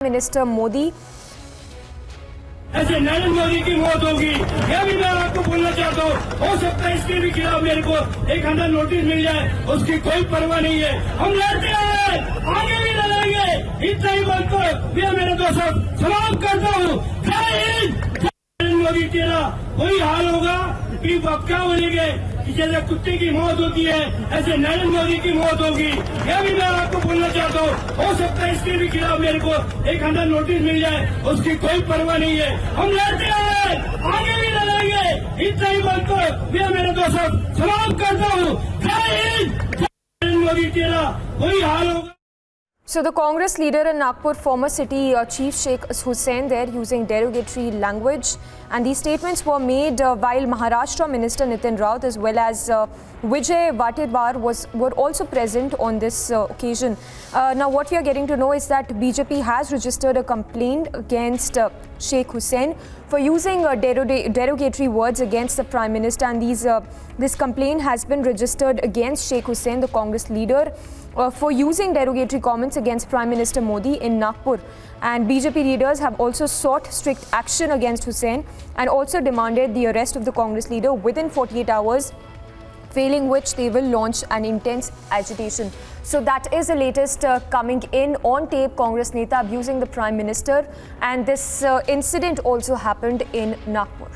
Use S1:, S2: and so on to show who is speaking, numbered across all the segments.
S1: Minister Modi.
S2: ऐसे नरेंद्र मोदी की मौत होगी, यह भी मैं आपको बोलना चाहता हूँ। हो सकता है इसके भी खिलाफ मेरे को 1000 नोटिस मिल जाए, उसकी कोई परवाह नहीं है। हम लड़ते हैं, आगे भी लड़ेंगे। इतना ही बोलकर मैं मेरे दोस्तों सलाम करता हूँ। जय हिंद। नरेंद्र मोदी तेरा वही हाल होगा कि आप क्या बोलेंगे कि जैसे कुत्ते की मौत होती है, ऐसे नरेंद्र मोदी की मौत होगी। यह भी मैं आपको बोलना चाहता हूँ। हो सकता है इसके भी खिलाफ मेरे को 1000 नोटिस मिल जाए, उसकी कोई परवाह नहीं है। हम लड़ते हैं, आगे भी लड़ेंगे। इतना ही बोलकर मैं मेरे दोस्तों सलाम करता हूँ। जय हिंद। नरेंद्र मोदी तेरा वही हाल होगा।
S1: So the Congress leader in Nagpur, former city chief Sheikh Hussain, there using derogatory language, and these statements were made while Maharashtra Minister Nitin Raut as well as Vijay Vatedwar were also present on this occasion. Now what we are getting to know is that BJP has registered a complaint against Sheikh Hussain for using derogatory words against the Prime Minister, and this complaint has been registered against Sheikh Hussain, the Congress leader, for using derogatory comments against Prime Minister Modi in Nagpur. And BJP leaders have also sought strict action against Hussain and also demanded the arrest of the Congress leader within 48 hours, failing which they will launch an intense agitation. So that is the latest coming in on tape. Congress Neta abusing the Prime Minister, and this incident also happened in Nagpur.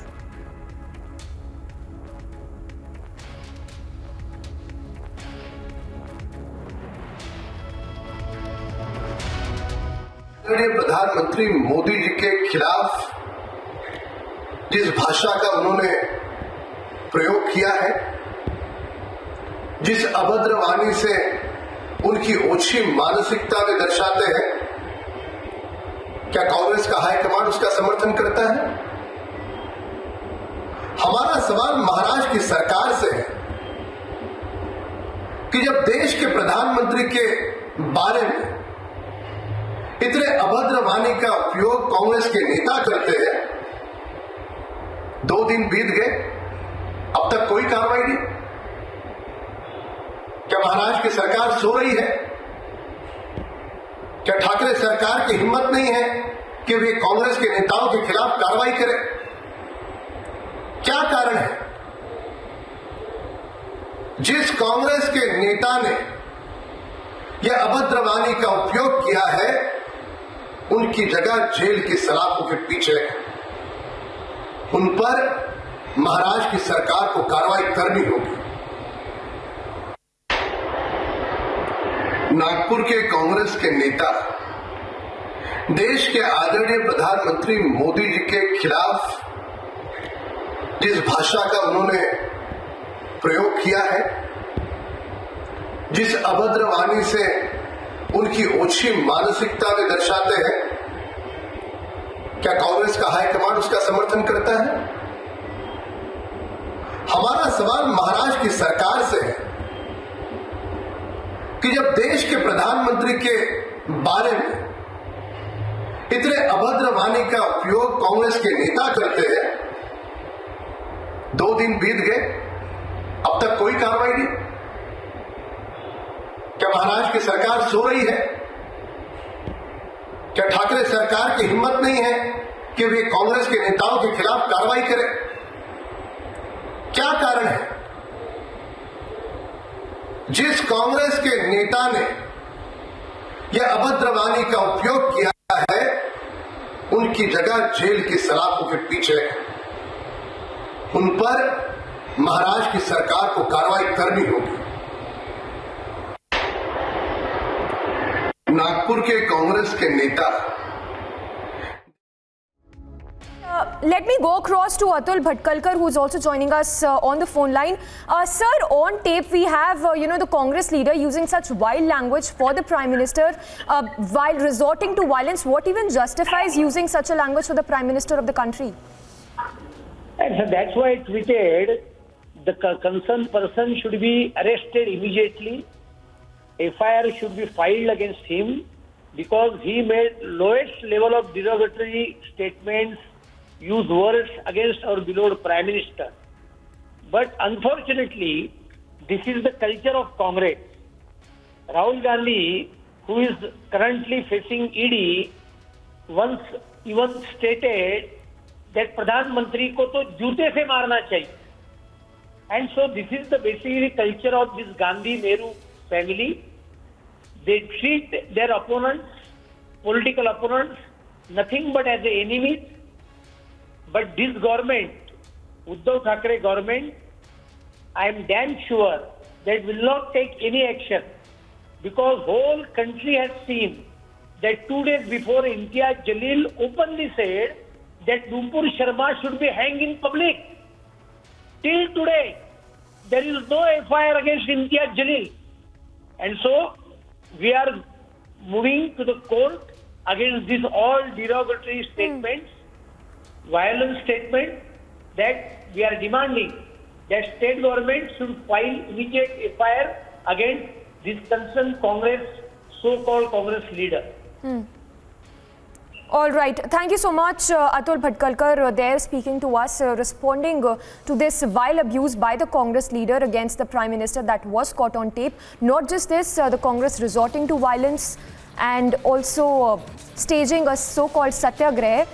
S3: प्रधानमंत्री मोदी जी के खिलाफ जिस भाषा का उन्होंने प्रयोग किया है, जिस अभद्र वाणी से उनकी ओछी मानसिकता वे दर्शाते हैं, क्या कांग्रेस का हाईकमांड उसका समर्थन करता है? हमारा सवाल महाराष्ट्र की सरकार से है कि जब देश के प्रधानमंत्री के बारे में इतने अभद्र वाणी का उपयोग कांग्रेस के नेता करते हैं, 2 दिन बीत गए, अब तक कोई कार्रवाई नहीं। क्या महाराष्ट्र की सरकार सो रही है? क्या ठाकरे सरकार की हिम्मत नहीं है कि वे कांग्रेस के नेताओं के खिलाफ कार्रवाई करे? क्या कारण है? जिस कांग्रेस के नेता ने यह अभद्र वाणी का उपयोग किया है, उनकी जगह जेल की सलाखों के पीछे, उन पर महाराष्ट्र की सरकार को कार्रवाई करनी होगी। नागपुर के कांग्रेस के नेता देश के आदरणीय प्रधानमंत्री मोदी जी के खिलाफ जिस भाषा का उन्होंने प्रयोग किया है, जिस अभद्र वाणी से उनकी ओछी मानसिकता वे दर्शाते हैं, क्या कांग्रेस का हाईकमांड उसका समर्थन करता है? हमारा सवाल महाराष्ट्र की सरकार से है कि जब देश के प्रधानमंत्री के बारे में इतने अभद्र वाणी का उपयोग कांग्रेस के नेता करते हैं, 2 दिन बीत गए, अब तक कोई कार्रवाई नहीं। क्या महाराष्ट्र की सरकार सो रही है? क्या ठाकरे सरकार की हिम्मत नहीं है कि वे कांग्रेस के नेताओं के खिलाफ कार्रवाई करे? क्या कारण है? जिस कांग्रेस के नेता ने यह अभद्र वाणी का उपयोग किया है, उनकी जगह जेल की सलाखों के पीछे, उन पर महाराष्ट्र की सरकार को कार्रवाई करनी होगी। नागपुर के कांग्रेस के नेता
S1: Let me go across to Atul Bhatkalkar, who is also joining us on the phone line. Sir, on tape we have, the Congress leader using such vile language for the Prime Minister while resorting to violence. What even justifies using such a language for the Prime Minister of the country?
S4: And so that's why I tweeted the concerned person should be arrested immediately. FIR should be filed against him because he made lowest level of derogatory statements, use words against our beloved Prime Minister. But unfortunately, this is the culture of Congress. Rahul Gandhi, who is currently facing ED, once even stated that प्रधानमंत्री को तो जूते से मारना चाहिए. And so this is the basically culture of this Gandhi Nehru family. They treat their opponents, political opponents, nothing but as enemies. But this government, Uddhav Thackeray government, I am damn sure that will not take any action, because whole country has seen that 2 days before Imtiaz Jalil openly said that Numpur Sharma should be hanged in public. Till today, there is no FIR against Imtiaz Jalil. And so, we are moving to the court against these all derogatory statements, violent statements, that we are demanding that state government should file immediate FIR against this concerned Congress, so-called Congress leader.
S1: All right. Thank you so much, Atul Bhatkalkar, there speaking to us, responding to this vile abuse by the Congress leader against the Prime Minister that was caught on tape. Not just this, the Congress resorting to violence and also staging a so-called satyagrah